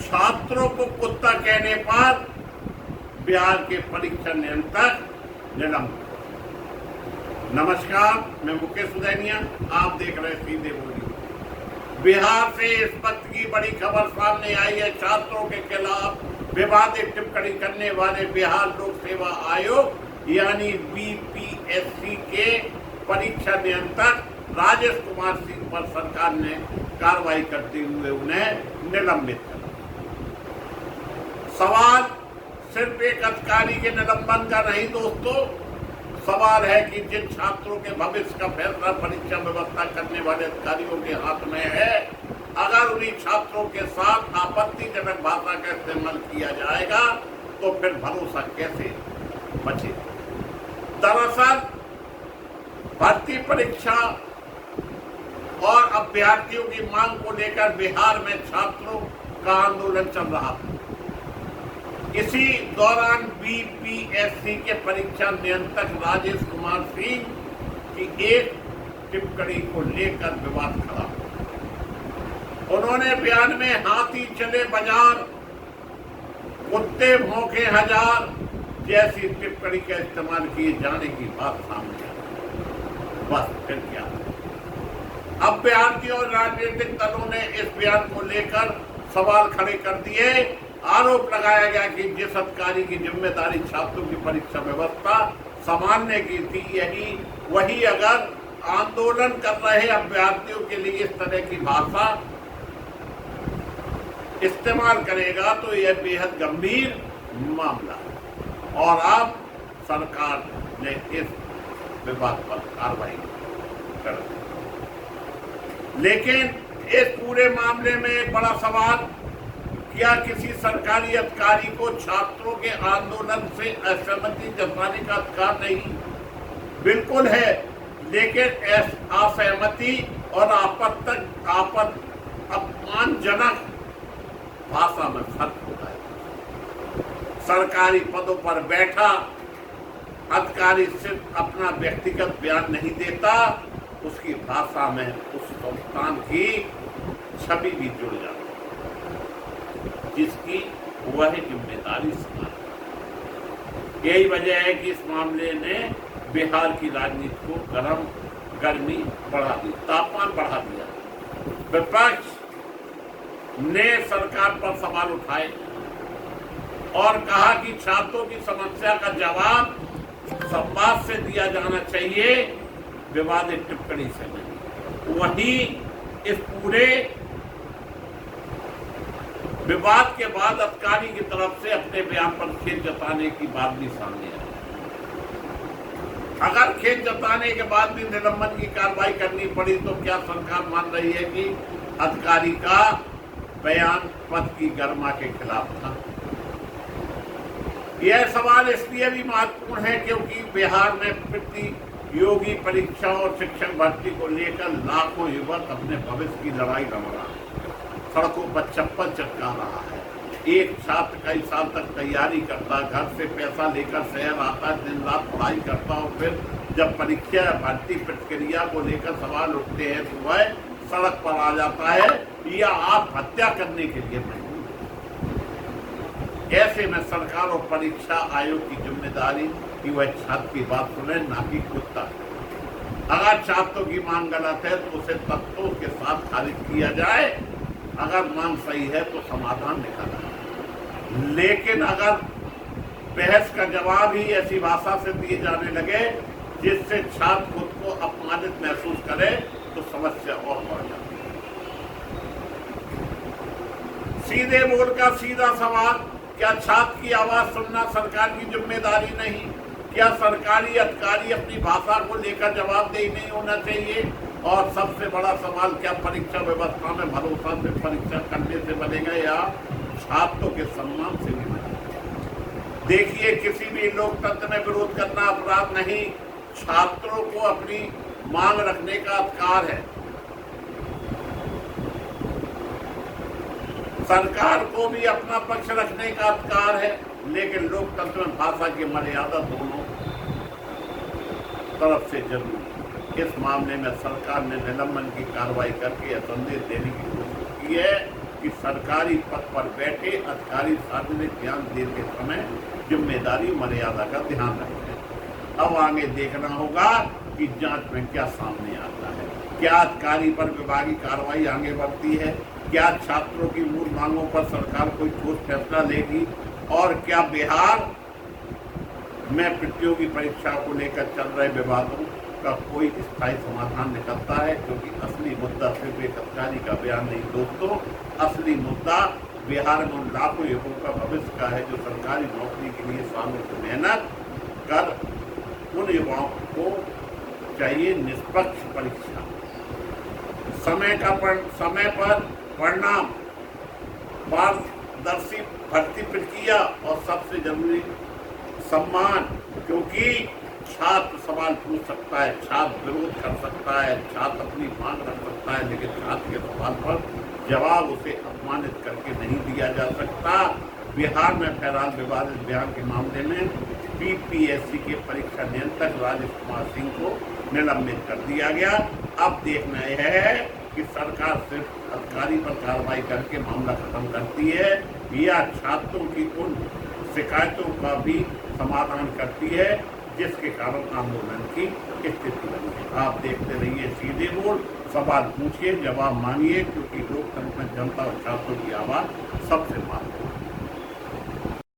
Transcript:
छात्रों को कुत्ता कहने पर बिहार के परीक्षा नियंत्रक निलंबित। नमस्कार, मैं मुकेश उदैनिया, आप देख रहे हैं सीधे बोली। बिहार से इस वक्त की बड़ी खबर सामने आई है। छात्रों के खिलाफ विवादित टिप्पणी करने वाले बिहार लोक सेवा आयोग यानी बीपीएससी के परीक्षा नियंत्रक राजेश कुमार सिंह पर सरकार ने कार्रवाई करते हुए उन्हें निलंबित कर। सवाल सिर्फ एक अधिकारी के निलंबन का नहीं दोस्तों, सवाल है कि जिन छात्रों के भविष्य का फैसला परीक्षा व्यवस्था करने वाले अधिकारियों के हाथ में है, अगर उन्हीं छात्रों के साथ आपत्तिजनक भाषा का इस्तेमाल किया जाएगा तो फिर भरोसा कैसे बचे। दरअसल भर्ती परीक्षा और अभ्यर्थियों की मांग को लेकर बिहार में छात्रों का आंदोलन चल रहा था। इसी दौरान बीपीएससी के परीक्षा नियंत्रक राजेश कुमार सिंह की एक टिप्पणी को लेकर विवाद खड़ा। उन्होंने बयान में हाथी चले बाजार, कुत्ते भौंके हजार जैसी टिप्पणी का इस्तेमाल किए जाने की बात सामने आई। बस फिर क्या, अभ्यर्थियों और राजनीतिक दलों ने इस बयान को लेकर सवाल खड़े कर दिए। आरोप लगाया गया कि जिस अधिकारी की जिम्मेदारी छात्रों की परीक्षा व्यवस्था संभालने की थी, वही अगर आंदोलन कर रहे अभ्यर्थियों के लिए इस तरह की भाषा इस्तेमाल करेगा तो यह बेहद गंभीर मामला है। और अब सरकार ने इस विवाद पर कार्रवाई कर दी। लेकिन इस पूरे मामले में एक बड़ा सवाल, क्या किसी सरकारी अधिकारी को छात्रों के आंदोलन से असहमति जताने का अधिकार नहीं? बिल्कुल है, लेकिन असहमति और अपमानजनक भाषा में फर्क होता है। सरकारी पदों पर बैठा अधिकारी सिर्फ अपना व्यक्तिगत बयान नहीं देता, उसकी भाषा में उस संस्थान की छवि भी जुड़ जाती है जिसकी वह जिम्मेदारी संभालता। यही वजह है कि इस मामले ने बिहार की राजनीति को गर्मी बढ़ा दी, तापमान बढ़ा दिया। विपक्ष ने सरकार पर सवाल उठाए और कहा कि छात्रों की समस्या का जवाब संवाद से दिया जाना चाहिए, विवादित टिप्पणी से नहीं। वहीं इस पूरे विवाद के बाद अधिकारी की तरफ से अपने बयान पर खेद जताने की बात भी सामने आई। अगर खेद जताने के बाद भी निलंबन की कार्रवाई करनी पड़ी तो क्या सरकार मान रही है कि अधिकारी का बयान पद की गरिमा के खिलाफ था? यह सवाल इसलिए भी महत्वपूर्ण है क्योंकि बिहार में प्रतियोगी परीक्षा और शिक्षक भर्ती को लेकर लाखों युवक अपने भविष्य की लड़ाई लड़ रहा है, सड़कों पर चप्पल चटका रहा है। एक छात्र कई साल तक तैयारी करता, घर से पैसा लेकर शहर आता, दिन रात पढ़ाई करता और फिर जब परीक्षा भर्ती प्रक्रिया को लेकर सवाल उठते हैं तो वह सड़क पर आ जाता है या आत्महत्या करने के लिए मजबूर। ऐसे में सरकार और परीक्षा आयोग की जिम्मेदारी कि वह छात्र की बात सुने, ना कि कुत्ता। अगर छात्रों की मांग गलत है तो उसे तथ्यों के साथ खारिज किया जाए, अगर मांग सही है तो समाधान निकाला जाए। लेकिन अगर बहस का जवाब ही ऐसी भाषा से दिए जाने लगे जिससे छात्र खुद को अपमानित महसूस करे तो समस्या और बढ़ जाती है। सीधे बोल का सीधा सवाल, क्या छात्र की आवाज सुनना सरकार की जिम्मेदारी नहीं? क्या सरकारी अधिकारी अपनी भाषा को लेकर जवाबदेही नहीं होना चाहिए? और सबसे बड़ा सवाल, क्या परीक्षा व्यवस्था में भरोसा से परीक्षा करने से बनेगा या छात्रों के सम्मान से भी बनेगा? देखिए, किसी भी लोकतंत्र में विरोध करना अपराध नहीं, छात्रों को अपनी मांग रखने का अधिकार है। सरकार को भी अपना पक्ष रखने का अधिकार है, लेकिन लोकतंत्र में भाषा की मर्यादा दोनों तरफ से जरूरी है। इस मामले में सरकार ने निलंबन की कार्रवाई करके यह संदेश देने की कोशिश की है कि सरकारी पद पर बैठे अधिकारी सार्वजनिक बयान देते समय जिम्मेदारी मर्यादा का ध्यान रखें। अब आगे देखना होगा कि जांच में क्या सामने आता है। क्या अधिकारी पर विभागीय कार्रवाई आगे बढ़ती है? क्या छात्रों की मूल मांगों पर सरकार कोई ठोस फैसला लेगी? और क्या बिहार में प्रतियोगी परीक्षा को लेकर चल रहे विवादों का कोई स्थायी समाधान निकलता है? क्योंकि असली मुद्दा सिर्फ एक अधिकारी का बयान नहीं दोस्तों, असली मुद्दा बिहार में उन लाखों युवकों का भविष्य का है जो सरकारी नौकरी के लिए सालों से मेहनत कर। उन युवाओं को चाहिए निष्पक्ष परीक्षा, समय पर परिणाम, पारदर्शी भर्ती प्रक्रिया और सबसे जरूरी सम्मान। क्योंकि छात्र सवाल पूछ सकता है, छात्र विरोध कर सकता है, छात्र अपनी मांग रख सकता है, लेकिन छात्र के सवाल पर जवाब उसे अपमानित करके नहीं दिया जा सकता। बिहार में फैलाल विवादित बयान के मामले में बीपीएससी के परीक्षा नियंत्रक राजेश कुमार सिंह को निलंबित कर दिया गया। अब देखना यह है कि सरकार सिर्फ अधिकारी पर कार्रवाई करके मामला खत्म करती है या छात्रों की उन शिकायतों का भी समाधान करती है जिसके कारण आंदोलन की स्थिति बनी है। आप देखते रहिए सीधे बोल, सवाल पूछिए, जवाब मांगिए, क्योंकि लोकतंत्र में जनता और छात्रों की आवाज सबसे महत्वपूर्ण है।